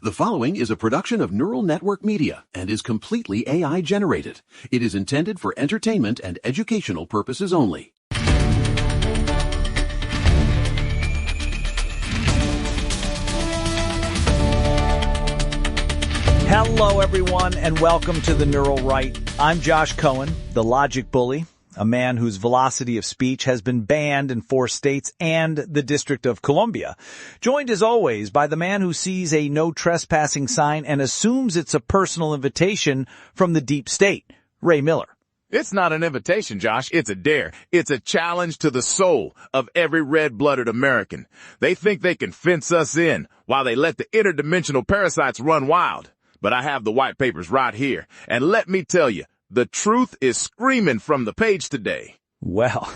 The following is a production of Neural Network Media and is completely AI generated. It is intended for entertainment and educational purposes only. Hello, everyone, and welcome to The Neural Right. I'm Josh Cohen, the logic bully, a man whose velocity of speech has been banned in 4 states and the District of Columbia. Joined as always by the man who sees a no trespassing sign and assumes it's a personal invitation from the deep state, Ray Miller. It's not an invitation, Josh. It's a dare. It's a challenge to the soul of every red-blooded American. They think they can fence us in while they let the interdimensional parasites run wild. But I have the white papers right here. And let me tell you, the truth is screaming from the page today. Well,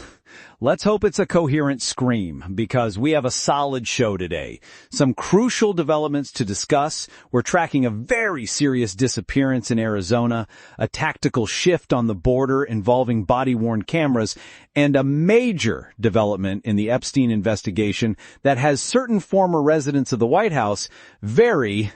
let's hope it's a coherent scream, because we have a solid show today. Some crucial developments to discuss. We're tracking a very serious disappearance in Arizona, a tactical shift on the border involving body-worn cameras, and a major development in the Epstein investigation that has certain former residents of the White House very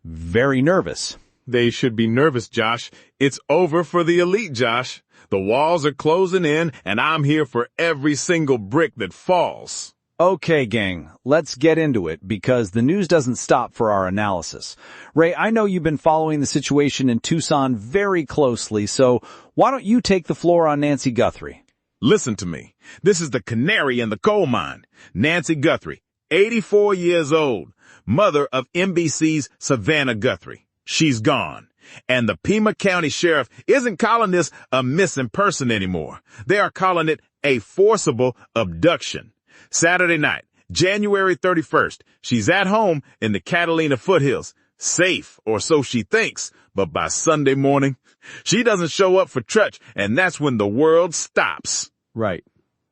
nervous. They should be nervous, Josh. It's over for the elite, Josh. The walls are closing in, and I'm here for every single brick that falls. Okay, gang, let's get into it, because the news doesn't stop for our analysis. Ray, I know you've been following the situation in Tucson very closely, so why don't you take the floor on Nancy Guthrie? Listen to me. This is the canary in the coal mine. Nancy Guthrie, 84 years old, mother of NBC's Savannah Guthrie. She's gone. And the Pima County Sheriff isn't calling this a missing person anymore. They are calling it a forcible abduction. Saturday night, January 31st, she's at home in the Catalina foothills. Safe, or so she thinks. But by Sunday morning, she doesn't show up for church, and that's when the world stops. Right.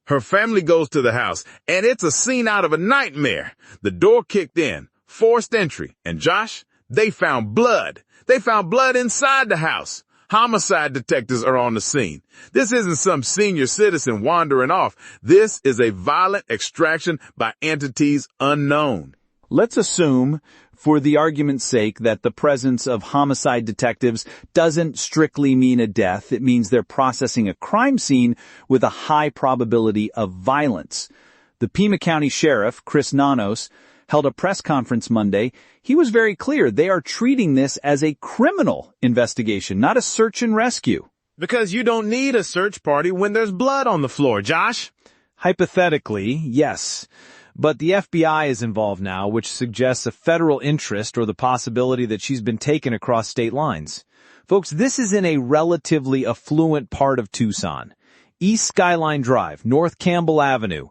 Her family goes to the house, and it's a scene out of a nightmare. The door kicked in, forced entry, and Josh, they found blood. They found blood inside the house. Homicide detectives are on the scene. This isn't some senior citizen wandering off. This is a violent extraction by entities unknown. Let's assume, for the argument's sake, that the presence of homicide detectives doesn't strictly mean a death. It means they're processing a crime scene with a high probability of violence. The Pima County Sheriff, Chris Nanos, held a press conference Monday. He was very clear. They are treating this as a criminal investigation, not a search and rescue. Because you don't need a search party when there's blood on the floor, Josh. Hypothetically, yes. But the FBI is involved now, which suggests a federal interest or the possibility that she's been taken across state lines. Folks, this is in a relatively affluent part of Tucson. East Skyline Drive, North Campbell Avenue.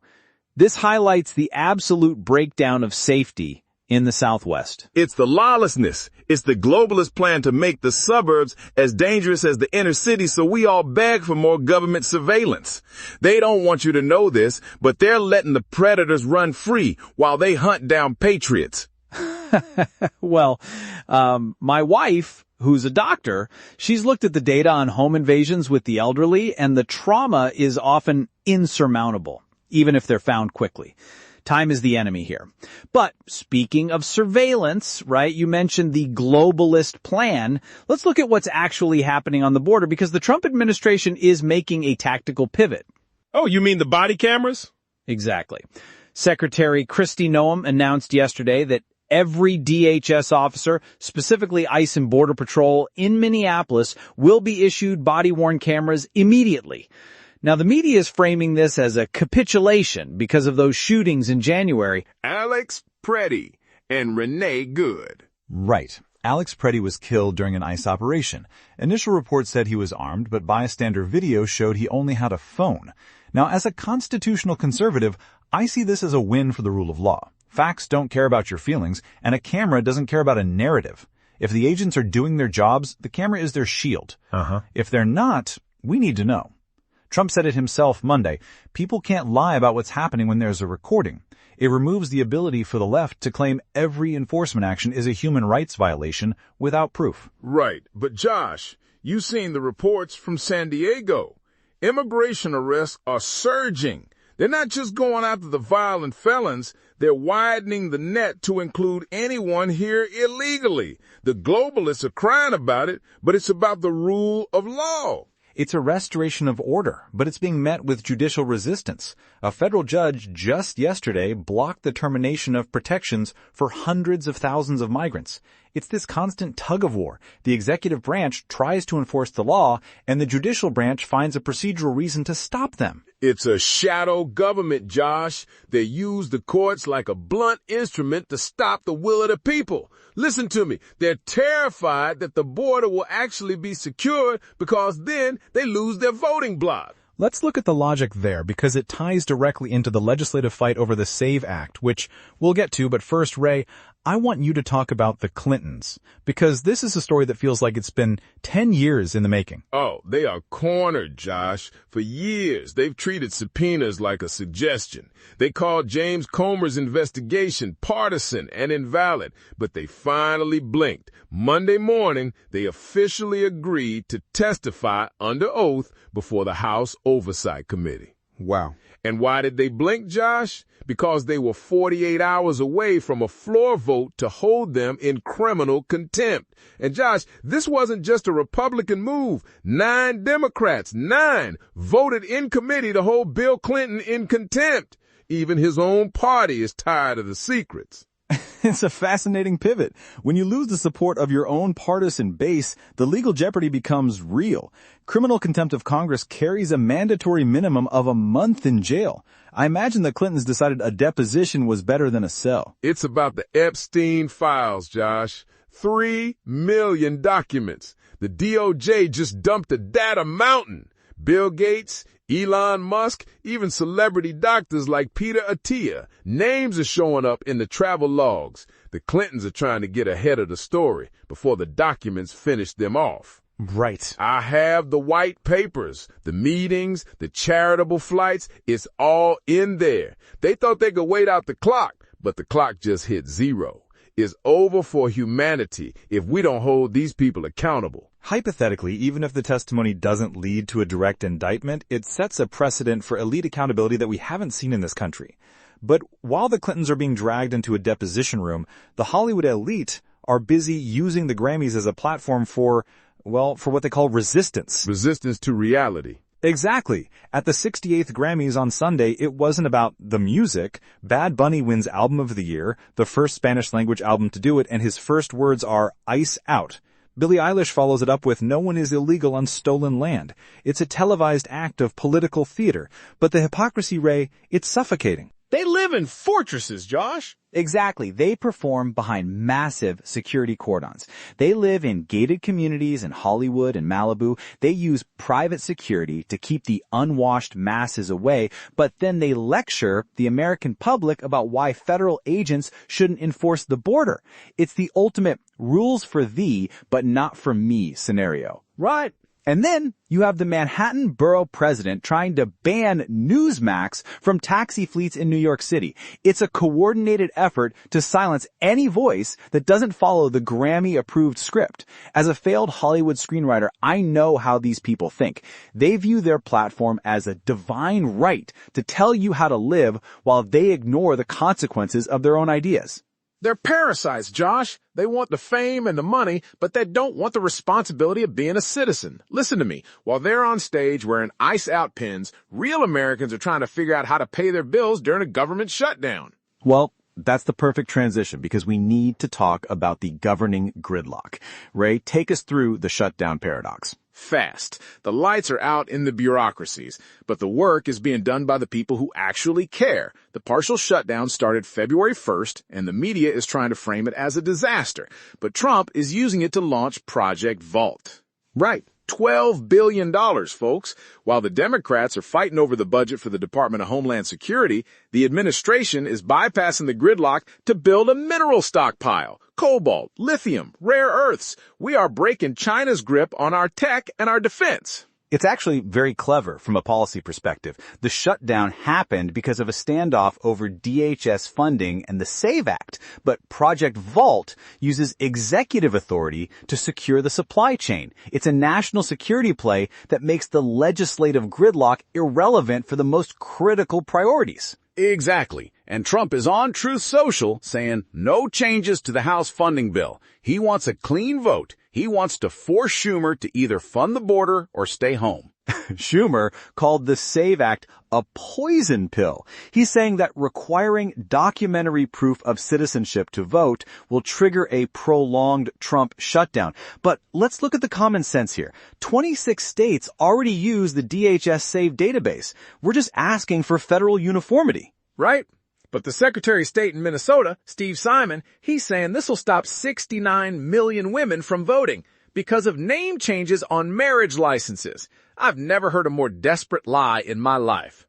This highlights the absolute breakdown of safety in the Southwest. It's the lawlessness. It's the globalist plan to make the suburbs as dangerous as the inner city, so we all beg for more government surveillance. They don't want you to know this, but they're letting the predators run free while they hunt down patriots. Well, my wife, who's a doctor, she's looked at the data on home invasions with the elderly, and the trauma is often insurmountable, even if they're found quickly. Time is the enemy here. But speaking of surveillance, right, you mentioned the globalist plan. Let's look at what's actually happening on the border, because the Trump administration is making a tactical pivot. Oh, you mean the body cameras? Exactly. Secretary Kristi Noem announced yesterday that every DHS officer, specifically ICE and Border Patrol in Minneapolis, will be issued body-worn cameras immediately. Now, the media is framing this as a capitulation because of those shootings in January. Alex Preddy and Renee Good. Right. Alex Preddy was killed during an ICE operation. Initial reports said he was armed, but bystander video showed he only had a phone. Now, as a constitutional conservative, I see this as a win for the rule of law. Facts don't care about your feelings, and a camera doesn't care about a narrative. If the agents are doing their jobs, the camera is their shield. If they're not, we need to know. Trump said it himself Monday. People can't lie about what's happening when there's a recording. It removes the ability for the left to claim every enforcement action is a human rights violation without proof. Right. But Josh, you've seen the reports from San Diego. Immigration arrests are surging. They're not just going after the violent felons. They're widening the net to include anyone here illegally. The globalists are crying about it, but it's about the rule of law. It's a restoration of order, but it's being met with judicial resistance. A federal judge just yesterday blocked the termination of protections for hundreds of thousands of migrants. It's this constant tug-of-war. The executive branch tries to enforce the law, and the judicial branch finds a procedural reason to stop them. It's a shadow government, Josh. They use the courts like a blunt instrument to stop the will of the people. Listen to me. They're terrified that the border will actually be secured because then they lose their voting bloc. Let's look at the logic there because it ties directly into the legislative fight over the SAVE Act, which we'll get to, but first, Ray, I want you to talk about the Clintons, because this is a story that feels like it's been 10 years in the making. Oh, they are cornered, Josh. For years, they've treated subpoenas like a suggestion. They called James Comer's investigation partisan and invalid, but they finally blinked. Monday morning, they officially agreed to testify under oath before the House Oversight Committee. Wow. And why did they blink, Josh? Because they were 48 hours away from a floor vote to hold them in criminal contempt. And Josh, this wasn't just a Republican move. 9 Democrats, 9, voted in committee to hold Bill Clinton in contempt. Even his own party is tired of the secrets. It's a fascinating pivot. When you lose the support of your own partisan base, the legal jeopardy becomes real. Criminal contempt of Congress carries a mandatory minimum of a month in jail. I imagine the Clintons decided a deposition was better than a cell. It's about the Epstein files, Josh. 3 million documents. The DOJ just dumped a data mountain. Bill Gates, Elon Musk, even celebrity doctors like Peter Attia. Names are showing up in the travel logs. The Clintons are trying to get ahead of the story before the documents finish them off. Right. I have the white papers, the meetings, the charitable flights. It's all in there. They thought they could wait out the clock, but the clock just hit 0. It's over for humanity if we don't hold these people accountable. Hypothetically, even if the testimony doesn't lead to a direct indictment, it sets a precedent for elite accountability that we haven't seen in this country. But while the Clintons are being dragged into a deposition room, the Hollywood elite are busy using the Grammys as a platform for what they call resistance. Resistance to reality. Exactly. At the 68th Grammys on Sunday, it wasn't about the music. Bad Bunny wins Album of the Year, the first Spanish-language album to do it, and his first words are, "Ice out." Billie Eilish follows it up with "No one is illegal on stolen land." It's a televised act of political theater. But the hypocrisy, Ray, it's suffocating. They live in fortresses, Josh. Exactly. They perform behind massive security cordons. They live in gated communities in Hollywood and Malibu. They use private security to keep the unwashed masses away, but then they lecture the American public about why federal agents shouldn't enforce the border. It's the ultimate rules for thee, but not for me scenario. Right. And then you have the Manhattan borough president trying to ban Newsmax from taxi fleets in New York City. It's a coordinated effort to silence any voice that doesn't follow the Grammy-approved script. As a failed Hollywood screenwriter, I know how these people think. They view their platform as a divine right to tell you how to live while they ignore the consequences of their own ideas. They're parasites, Josh. They want the fame and the money, but they don't want the responsibility of being a citizen. Listen to me. While they're on stage wearing ice-out pins, real Americans are trying to figure out how to pay their bills during a government shutdown. Well, that's the perfect transition because we need to talk about the governing gridlock. Ray, take us through the shutdown paradox. Fast. The lights are out in the bureaucracies, but the work is being done by the people who actually care. The partial shutdown started February 1st, and the media is trying to frame it as a disaster. But Trump is using it to launch Project Vault. Right. $12 billion, folks. While the Democrats are fighting over the budget for the Department of Homeland Security, the administration is bypassing the gridlock to build a mineral stockpile. Cobalt, lithium, rare earths. We are breaking China's grip on our tech and our defense. It's actually very clever from a policy perspective. The shutdown happened because of a standoff over DHS funding and the SAVE Act, but Project Vault uses executive authority to secure the supply chain. It's a national security play that makes the legislative gridlock irrelevant for the most critical priorities. Exactly. And Trump is on Truth Social saying no changes to the House funding bill. He wants a clean vote. He wants to force Schumer to either fund the border or stay home. Schumer called the SAVE Act a poison pill. He's saying that requiring documentary proof of citizenship to vote will trigger a prolonged Trump shutdown. But let's look at the common sense here. 26 states already use the DHS SAVE database. We're just asking for federal uniformity. Right? But the Secretary of State in Minnesota, Steve Simon, he's saying this will stop 69 million women from voting because of name changes on marriage licenses. I've never heard a more desperate lie in my life.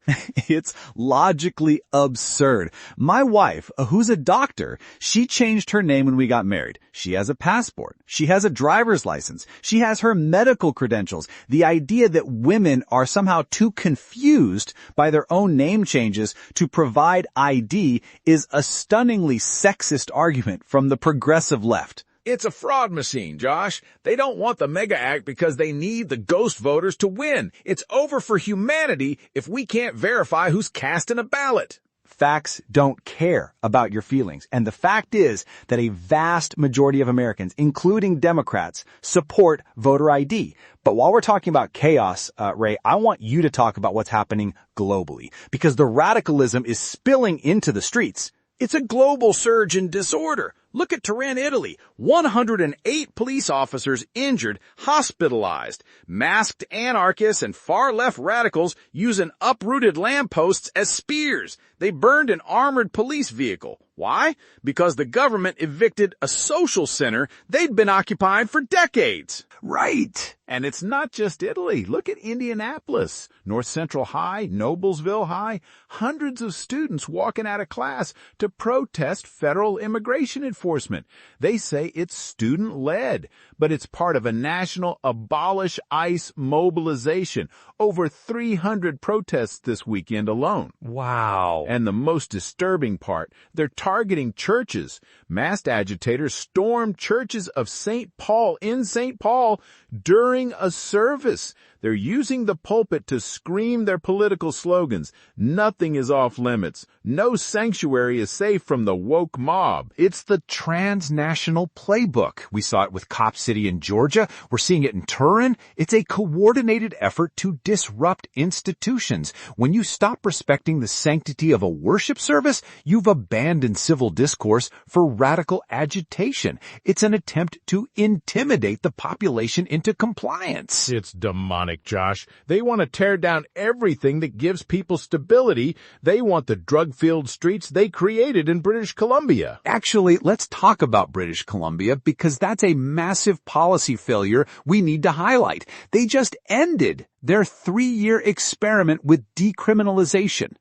It's logically absurd. My wife, who's a doctor, she changed her name when we got married. She has a passport. She has a driver's license. She has her medical credentials. The idea that women are somehow too confused by their own name changes to provide ID is a stunningly sexist argument from the progressive left. It's a fraud machine, Josh. They don't want the mega act because they need the ghost voters to win. It's over for humanity if we can't verify who's casting a ballot. Facts don't care about your feelings. And the fact is that a vast majority of Americans, including Democrats, support voter ID. But while we're talking about chaos, Ray, I want you to talk about what's happening globally, because the radicalism is spilling into the streets. It's a global surge in disorder. Look at Turin, Italy. 108 police officers injured, hospitalized. Masked anarchists and far-left radicals using uprooted lampposts as spears. They burned an armored police vehicle. Why? Because the government evicted a social center they'd been occupying for decades. Right. And it's not just Italy. Look at Indianapolis, North Central High, Noblesville High. Hundreds of students walking out of class to protest federal immigration enforcement. They say it's student-led, but it's part of a national abolish ICE mobilization. Over 300 protests this weekend alone. Wow. And the most disturbing part, they're targeting churches. Masked agitators stormed churches of St. Paul in St. Paul during a service. They're using the pulpit to scream their political slogans. Nothing is off limits. No sanctuary is safe from the woke mob. It's the transnational playbook. We saw it with Cop City in Georgia. We're seeing it in Turin. It's a coordinated effort to disrupt institutions. When you stop respecting the sanctity of a worship service, you've abandoned civil discourse for radical agitation. It's an attempt to intimidate the population into compliance. It's demonic, Josh. They want to tear down everything that gives people stability. They want the drug-filled streets they created in British Columbia. Actually, let's talk about British Columbia because that's a massive policy failure we need to highlight. They just ended their 3-year experiment with decriminalization.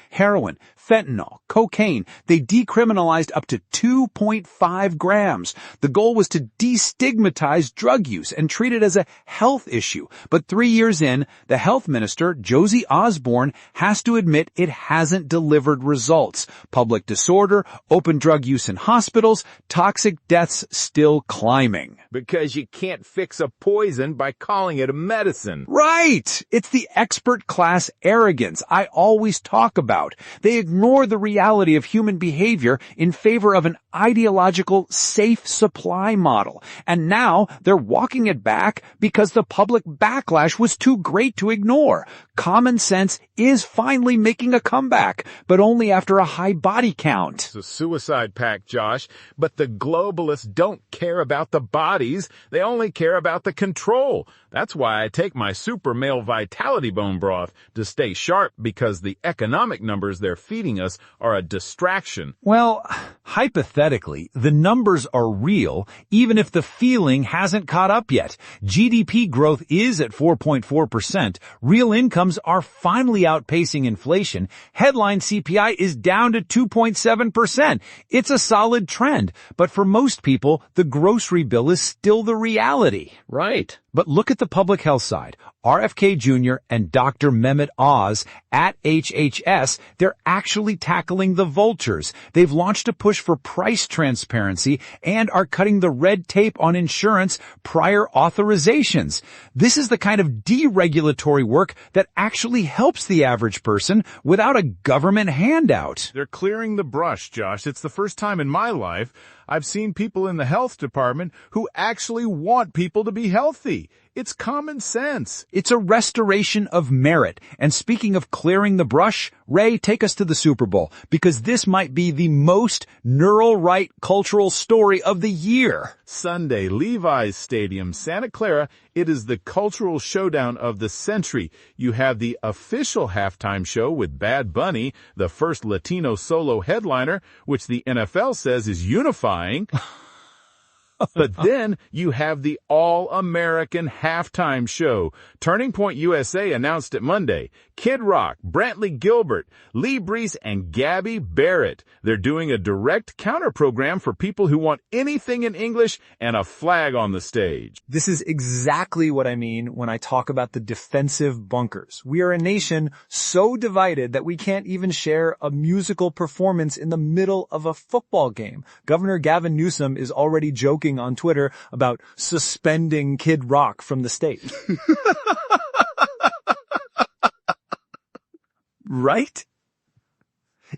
Heroin, fentanyl, cocaine, they decriminalized up to 2.5 grams. The goal was to destigmatize drug use and treat it as a health issue. But 3 years in, the health minister, Josie Osborne, has to admit it hasn't delivered results. Public disorder, open drug use in hospitals, toxic deaths still climbing. Because you can't fix a poison by calling it a medicine. Right! It's the expert class arrogance I always talk about. They ignore the reality of human behavior in favor of an ideological safe supply model. And now they're walking it back because the public backlash was too great to ignore. Common sense is finally making a comeback, but only after a high body count. It's a suicide pact, Josh. But the globalists don't care about the bodies. They only care about the control. That's why I take my super male vitality bone broth to stay sharp, because the economic numbers they're feeding us are a distraction. Well, hypothetically, the numbers are real, even if the feeling hasn't caught up yet. GDP growth is at 4.4%. Real incomes are finally outpacing inflation. Headline CPI is down to 2.7%. It's a solid trend, but for most people, the grocery bill is still the reality. Right. But look at the public health side. RFK Jr. and Dr. Mehmet Oz at HHS, they're actually tackling the vultures. They've launched a push for price transparency and are cutting the red tape on insurance prior authorizations. This is the kind of deregulatory work that actually helps the average person without a government handout. They're clearing the brush, Josh. It's the first time in my life I've seen people in the health department who actually want people to be healthy. It's common sense. It's a restoration of merit. And speaking of clearing the brush, Ray, take us to the Super Bowl, because this might be the most neural right cultural story of the year. Sunday, Levi's Stadium, Santa Clara. It is the cultural showdown of the century. You have the official halftime show with Bad Bunny, the first Latino solo headliner, which the NFL says is unifying. But then you have the All-American halftime show. Turning Point USA announced it Monday. Kid Rock, Brantley Gilbert, Lee Brees, and Gabby Barrett. They're doing a direct counter program for people who want anything in English and a flag on the stage. This is exactly what I mean when I talk about the defensive bunkers. We are a nation so divided that we can't even share a musical performance in the middle of a football game. Governor Gavin Newsom is already joking on Twitter about suspending Kid Rock from the stage. Right?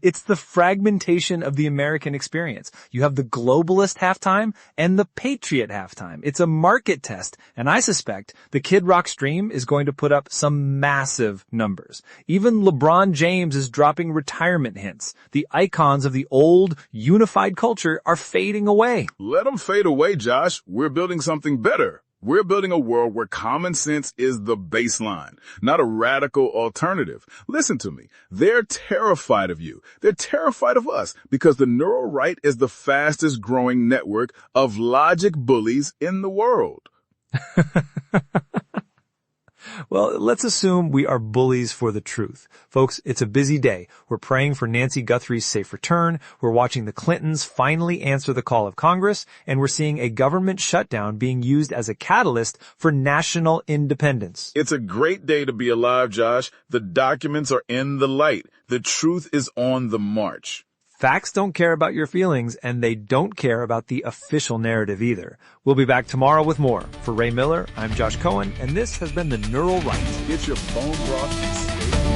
It's the fragmentation of the American experience. You have the globalist halftime and the patriot halftime. It's a market test, and I suspect the Kid Rock stream is going to put up some massive numbers. Even LeBron James is dropping retirement hints. The icons of the old, unified culture are fading away. Let them fade away, Josh. We're building something better. We're building a world where common sense is the baseline, not a radical alternative. Listen to me. They're terrified of you. They're terrified of us because the neural right is the fastest growing network of logic bullies in the world. Well, let's assume we are bullies for the truth. Folks, it's a busy day. We're praying for Nancy Guthrie's safe return. We're watching the Clintons finally answer the call of Congress. And we're seeing a government shutdown being used as a catalyst for national independence. It's a great day to be alive, Josh. The documents are in the light. The truth is on the march. Facts don't care about your feelings, and they don't care about the official narrative either. We'll be back tomorrow with more. For Ray Miller, I'm Josh Cohen, and this has been The Neural Right. Get your bone broth and stay